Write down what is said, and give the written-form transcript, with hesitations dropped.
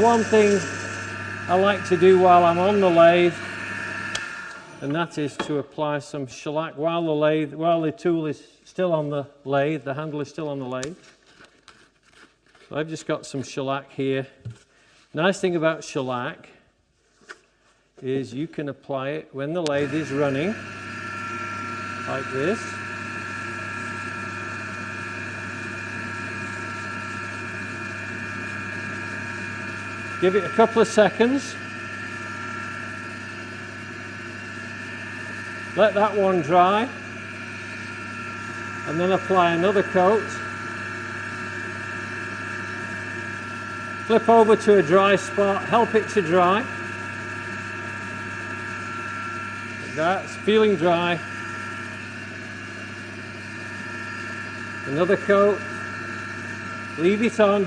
one thing I like to do while I'm on the lathe, and that is to apply some shellac while the tool is still on the lathe, the handle is still on the lathe. So I've just got some shellac here. Nice thing about shellac is you can apply it when the lathe is running, like this. Give it a couple of seconds. Let that one dry. And then apply another coat. Flip over to a dry spot, help it to dry. Like that, it's feeling dry. Another coat. Leave it on.